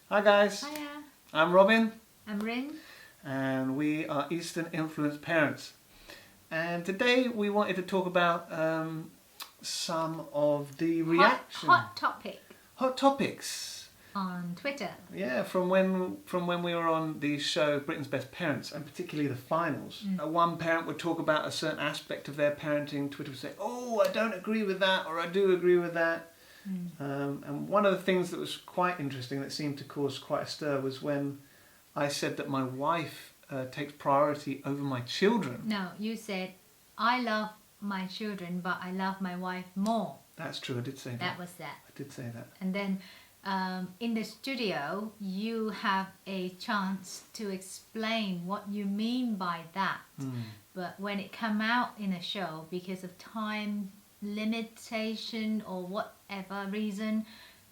Hi guys, Hiya, I'm Robin I'm Rin. and we are Eastern Influence Parents. And today we wanted to talk about some of the reaction, Hot topic hot topics. on Twitter. Yeah, from when we were on the show Britain's Best Parents, and particularly the finals. One parent would talk about a certain aspect of their parenting. Twitter would say, "Oh, I don't agree with that," or "I do agree with that." And one of the things that was quite interesting that seemed to cause quite a stir was when I said that my wife takes priority over my children. No, you said, I love my children, but I love my wife more. That's true, I did say that. That was that. I did say that. And then in the studio, you have a chance to explain what you mean by that. But when it come out in a show, because of time limitation or whatever reason,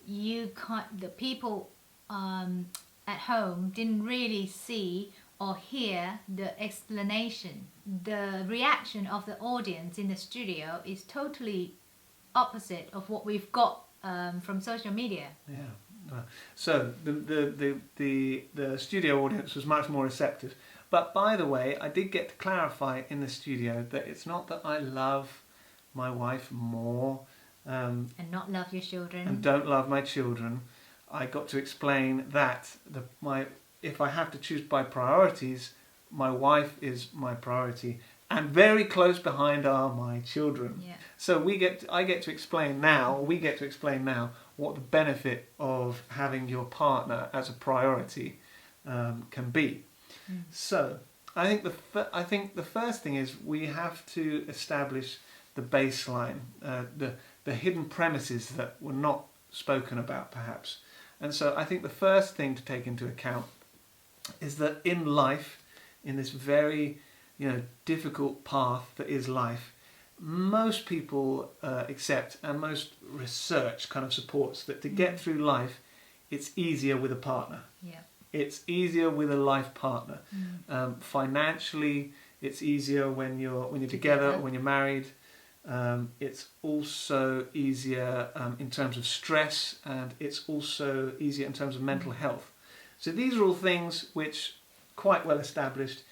you can't. The people at home didn't really see or hear the explanation. The reaction of the audience in the studio is totally opposite of what we've got from social media. Yeah. So the studio audience was much more receptive. But by the way, I did get to clarify in the studio that it's not that I love my wife more And not love your children. and don't love my children. I got to explain that if I have to choose by priorities, my wife is my priority, and very close behind are my children. Yeah. So we get to explain now what the benefit of having your partner as a priority can be. So I think the first thing is we have to establish the baseline, the hidden premises that were not spoken about perhaps. And so I think the first thing to take into account is that in life, in this very difficult path that is life, most people accept, and most research kind of supports, that to get through life, it's easier with a partner. Yeah. It's easier with a life partner. Financially, it's easier when you're together, when you're married. It's also easier in terms of stress, and it's also easier in terms of mental health. So these are all things which quite well established.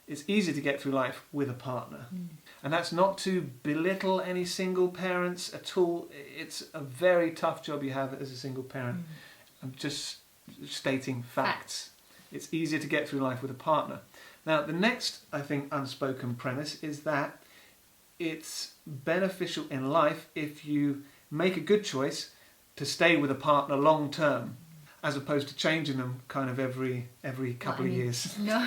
It's easier to get through life with a partner. And that's not to belittle any single parents at all. It's a very tough job you have as a single parent. I'm just stating facts. It's easier to get through life with a partner. Now, the next, I think, unspoken premise is that it's beneficial in life if you make a good choice to stay with a partner long term, as opposed to changing them kind of every couple of years. No,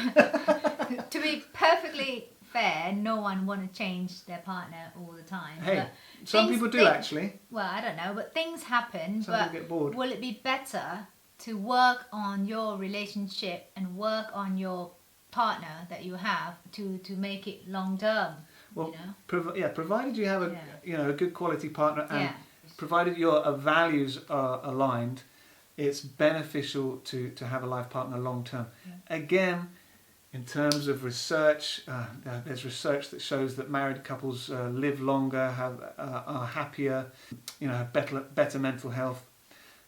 to be perfectly fair, no one want to change their partner all the time. Hey, but some people do actually. Well, I don't know, but things happen. Some but people get bored. will it be better to work on your relationship and work on your partner that you have to make it long term? Well, provided you have a good quality partner, and Yeah. provided your values are aligned, it's beneficial to have a life partner long term. Again, in terms of research, there's research that shows that married couples live longer, are happier, have better mental health.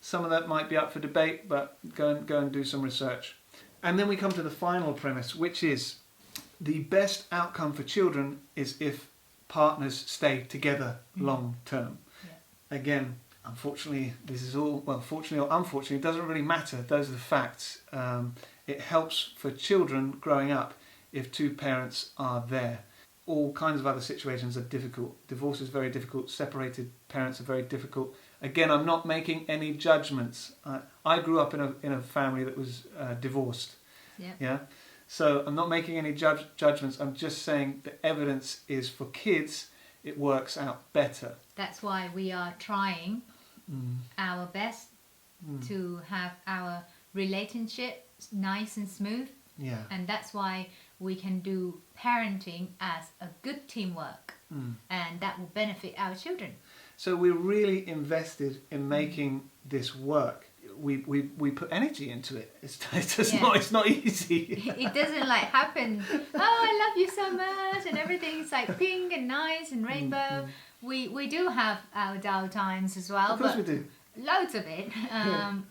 Some of that might be up for debate, but go and do some research. And then we come to the final premise, which is the best outcome for children is if partners stay together long term. Yeah. Again, unfortunately, fortunately or unfortunately, it doesn't really matter. Those are the facts. It helps for children growing up if two parents are there. All kinds of other situations are difficult. Divorce is very difficult. Separated parents are very difficult. Again, I'm not making any judgments. I grew up in a family that was divorced. Yep. Yeah. So I'm not making any judgments. I'm just saying the evidence is for kids, it works out better. That's why we are trying our best to have our relationship nice and smooth. Yeah. And that's why we can do parenting as a good teamwork. And that will benefit our children. So we're really invested in making this work. We put energy into it. It's not easy. It doesn't happen. Oh, I love you so much, and everything's pink and nice and rainbow. We do have our dull times as well. Of course we do. loads of it.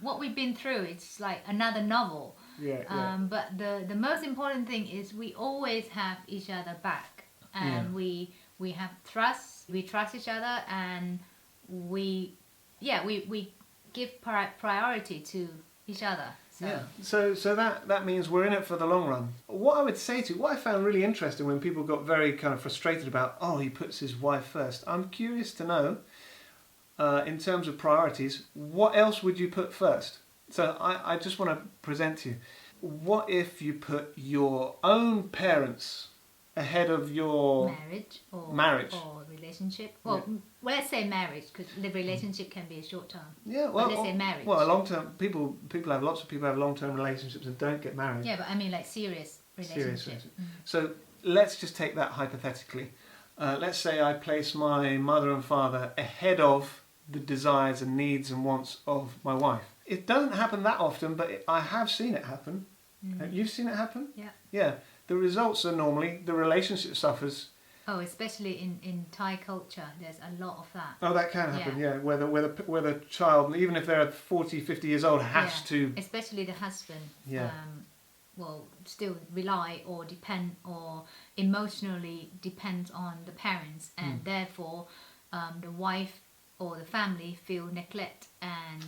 What we've been through, it's like another novel. Yeah. But the most important thing is we always have each other back, and we have trust. We trust each other, and we give priority to each other. So. Yeah. So that means we're in it for the long run. What I would say to what I found really interesting when people got very kind of frustrated about, oh, he puts his wife first. I'm curious to know, in terms of priorities, what else would you put first? So I just want to present to you, what if you put your own parents ahead of your marriage or relationship? Well, let's say marriage, because the relationship can be a short term. Yeah, well, let's say marriage. Well, a long term lots of people have long term relationships and don't get married. Yeah, but I mean like serious relationship. So let's just take that hypothetically. Let's say I place my mother and father ahead of the desires and needs and wants of my wife. It doesn't happen that often, but I have seen it happen. You've seen it happen? Yeah. Yeah. The results are normally the relationship suffers. Oh, especially in Thai culture, there's a lot of that. Oh, that can happen, yeah. Where the child, even if they're 40, 50 years old, has to... Especially the husband. Yeah. Still rely or depend or emotionally depends on the parents, and therefore the wife or the family feel neglected, and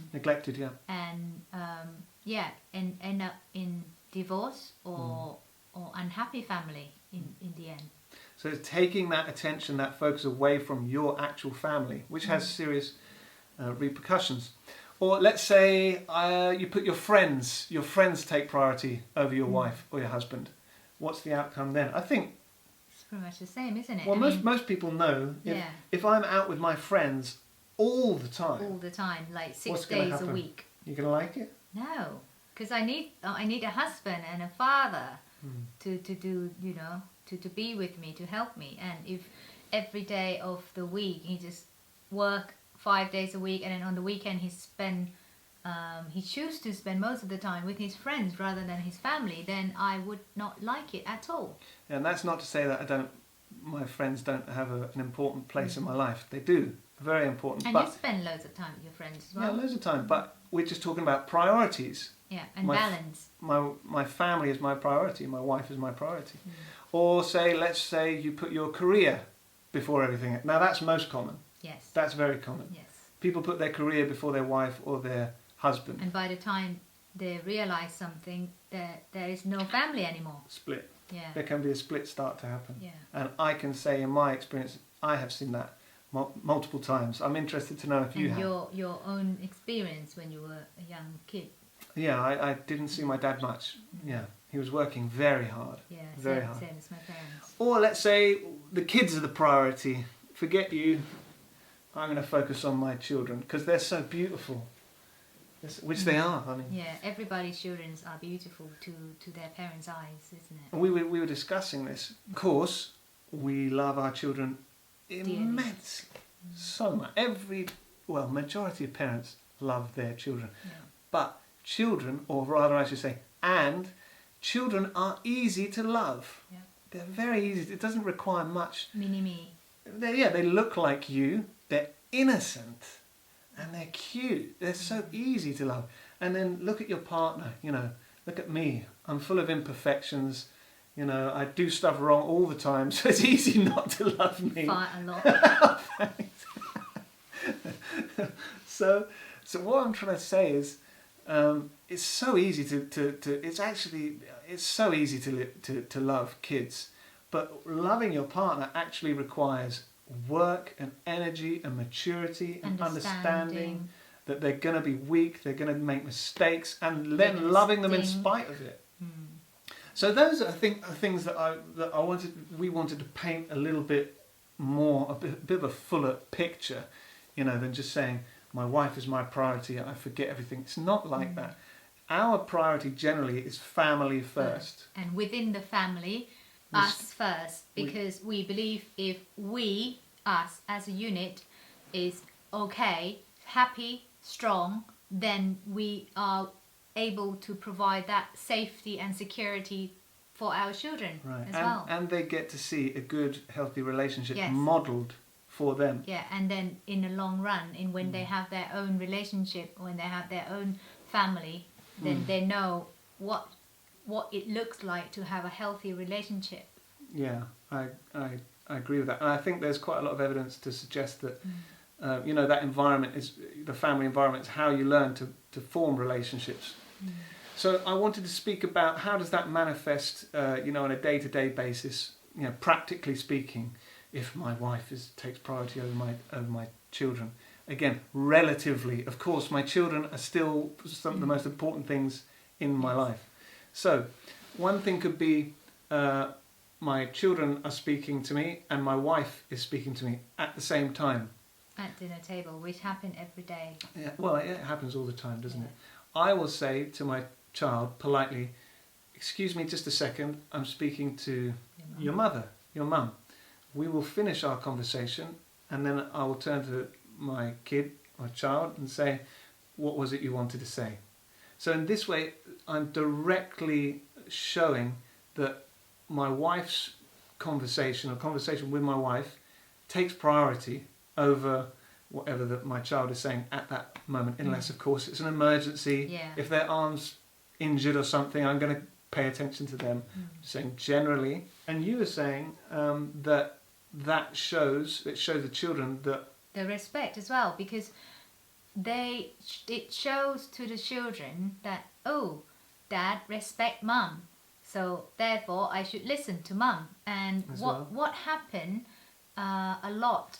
end up in divorce or unhappy family in the end. So it's taking that attention, that focus away from your actual family, which has serious repercussions. Or let's say you put your friends take priority over your wife or your husband. What's the outcome then? I think it's pretty much the same, isn't it? Well, most people know if I'm out with my friends all the time, like 6 days a week. You're gonna like it? No, because I need a husband and a father to do, to be with me, to help me. And if every day of the week he just work 5 days a week, and then on the weekend he chooses to spend most of the time with his friends rather than his family, then I would not like it at all. And that's not to say that my friends don't have an important place in my life. They do, very important. And you spend loads of time with your friends as well. Yeah, loads of time. But we're just talking about priorities. Yeah, and balance. My family is my priority. My wife is my priority. Or let's say you put your career before everything. Now that's most common. Yes. That's very common. Yes. People put their career before their wife or their husband. And by the time they realise something, there is no family anymore. Split. Yeah. There can be a split start to happen. Yeah. And I can say in my experience, I have seen that multiple times. I'm interested to know if you have. Your own experience when you were a young kid. Yeah, I didn't see my dad much. Yeah, he was working very hard. Yeah, very hard. Same as my parents. Or let's say the kids are the priority. Forget you. I'm going to focus on my children because they're so beautiful, which they are. I mean. Yeah, everybody's children are beautiful to their parents' eyes, isn't it? And we were discussing this. Of course, we love our children immensely, so much. Majority of parents love their children, but children, or rather I should say, children are easy to love. Yeah. They're very easy. It doesn't require much. Mini-me. They look like you. They're innocent and they're cute. They're so easy to love. And then look at your partner, look at me. I'm full of imperfections. I do stuff wrong all the time, so it's easy not to love me. Fight a lot. So what I'm trying to say is, it's so easy it's so easy to love kids, but loving your partner actually requires work and energy and maturity and understanding that they're going to be weak, they're going to make mistakes, and then loving them in spite of it. So those are, I think, are things that we wanted to paint a little bit more, a bit of a fuller picture, than just saying my wife is my priority, I forget everything. It's not like that. Our priority generally is family first. And within the family, us first, because we believe if us as a unit is okay, happy, strong, then we are able to provide that safety and security for our children as well. And they get to see a good, healthy relationship modelled for them. Yeah, and then in the long run, in when they have their own relationship, when they have their own family, then they know what it looks like to have a healthy relationship. Yeah, I agree with that, and I think there's quite a lot of evidence to suggest that that environment is the family environment is how you learn to form relationships. So I wanted to speak about how does that manifest, on a day-to-day basis, practically speaking, if my wife takes priority over my children. Again, relatively, of course, my children are still some of the most important things in my life. So one thing could be my children are speaking to me and my wife is speaking to me at the same time. At dinner table, which happen every day. Yeah, well, it happens all the time, doesn't it? I will say to my child politely, "Excuse me just a second, I'm speaking to your mum. We will finish our conversation and then I will turn to my kid or child and say, what was it you wanted to say?" So in this way, I'm directly showing that my wife's conversation with my wife takes priority over whatever my child is saying at that moment, unless, of course, it's an emergency. Yeah. If their arm's injured or something, I'm going to pay attention to them. Saying generally, and you were saying that shows the children that the respect as well, because it shows to the children that, oh, dad respect mum, so therefore I should listen to mum. And what happened a lot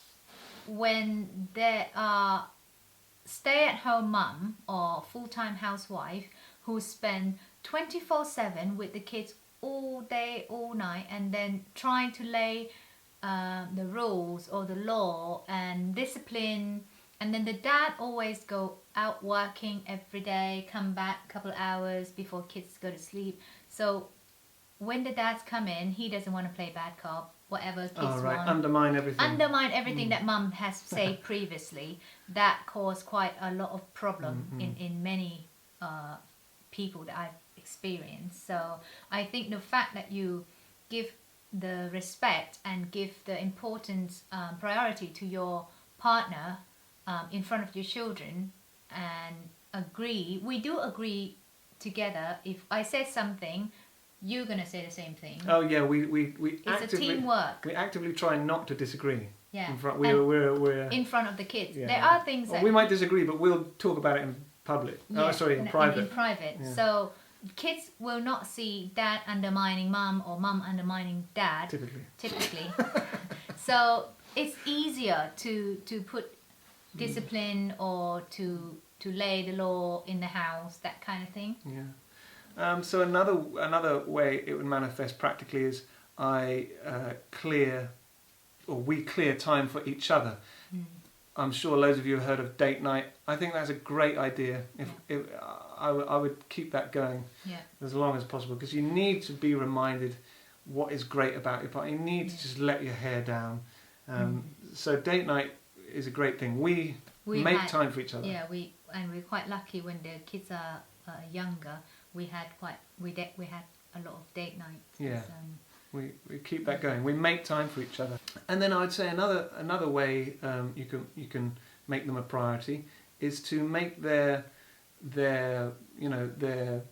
when there are stay-at-home mum or full-time housewife who spend 24/7 with the kids all day, all night, and then trying to lay the rules or the law and discipline, and then the dad always go out working every day, come back a couple of hours before kids go to sleep. So when the dads come in, he doesn't want to play bad cop, whatever kids want. Undermine everything that mum has said previously. That caused quite a lot of problem in many people that I've experienced. So I think the fact that you give the respect and give the importance, priority to your partner in front of your children, and we do agree together. If I say something, you're going to say the same thing. Oh yeah, we it's a teamwork. We actively try not to disagree. Yeah. We're in front of the kids. Yeah. There are things that we might disagree, but we'll talk about it in public. In private. In private. Yeah. So kids will not see dad undermining mum or mum undermining dad. Typically. So it's easier to put discipline or to lay the law in the house, that kind of thing. Yeah. So another way it would manifest practically is we clear time for each other. I'm sure loads of you have heard of date night. I think that's a great idea. I would keep that going as long as possible, because you need to be reminded what is great about your partner. You need to just let your hair down. So date night is a great thing. We make time for each other. Yeah, we're quite lucky when the kids are younger. We had a lot of date nights. Yeah. We keep that going. We make time for each other. And then I would say another way you can make them a priority is to make their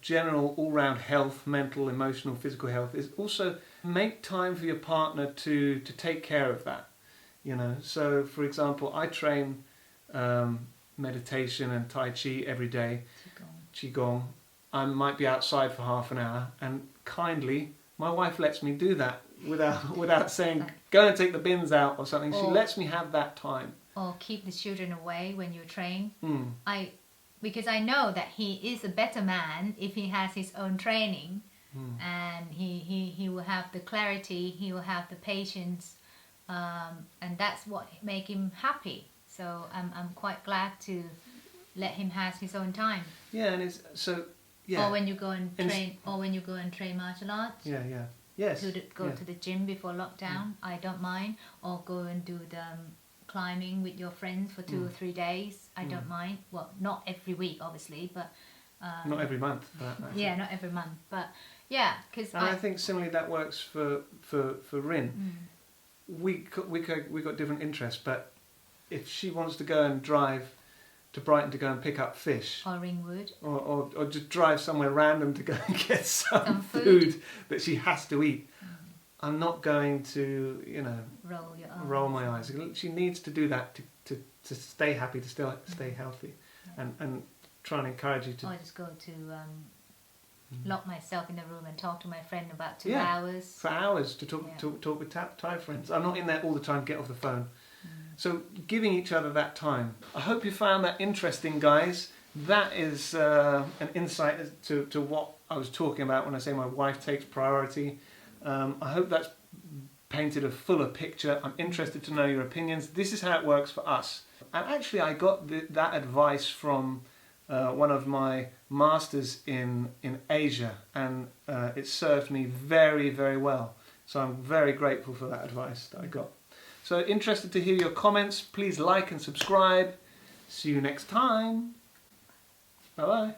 general all-round health, mental, emotional, physical health, is also make time for your partner to take care of that. So for example, I train meditation and Tai Chi every day. Qigong. I might be outside for half an hour, and kindly my wife lets me do that without saying go and take the bins out or something. She lets me have that time. Or keep the children away when you train. Because I know that he is a better man if he has his own training, and he will have the clarity, he will have the patience, and that's what make him happy. So I'm quite glad to let him have his own time. Yeah, and it's so. Yeah. Or when you go and train, martial arts. Yeah. Yes. Go to the gym before lockdown. I don't mind. Or go and do the climbing with your friends for 2 or 3 days. I don't mind. Well, not every week, obviously, but not every month. Yeah, not every month, but yeah, because I think similarly that works for Rin. we got different interests, but if she wants to go and drive to Brighton to go and pick up fish, Or Ringwood. or just drive somewhere random to go and get some food that she has to eat, I'm not going to, roll my eyes. She needs to do that to stay happy, to still stay healthy, and try and encourage you to. I just go to lock myself in a room and talk to my friend about 2 hours. For hours to talk with Thai friends. I'm not in there all the time. Get off the phone. So giving each other that time. I hope you found that interesting, guys. That is an insight as to what I was talking about when I say my wife takes priority. I hope that's painted a fuller picture. I'm interested to know your opinions. This is how it works for us. And actually I got that advice from one of my masters in Asia, and it served me very, very well. So I'm very grateful for that advice that I got. So interested to hear your comments. Please like and subscribe. See you next time. Bye-bye.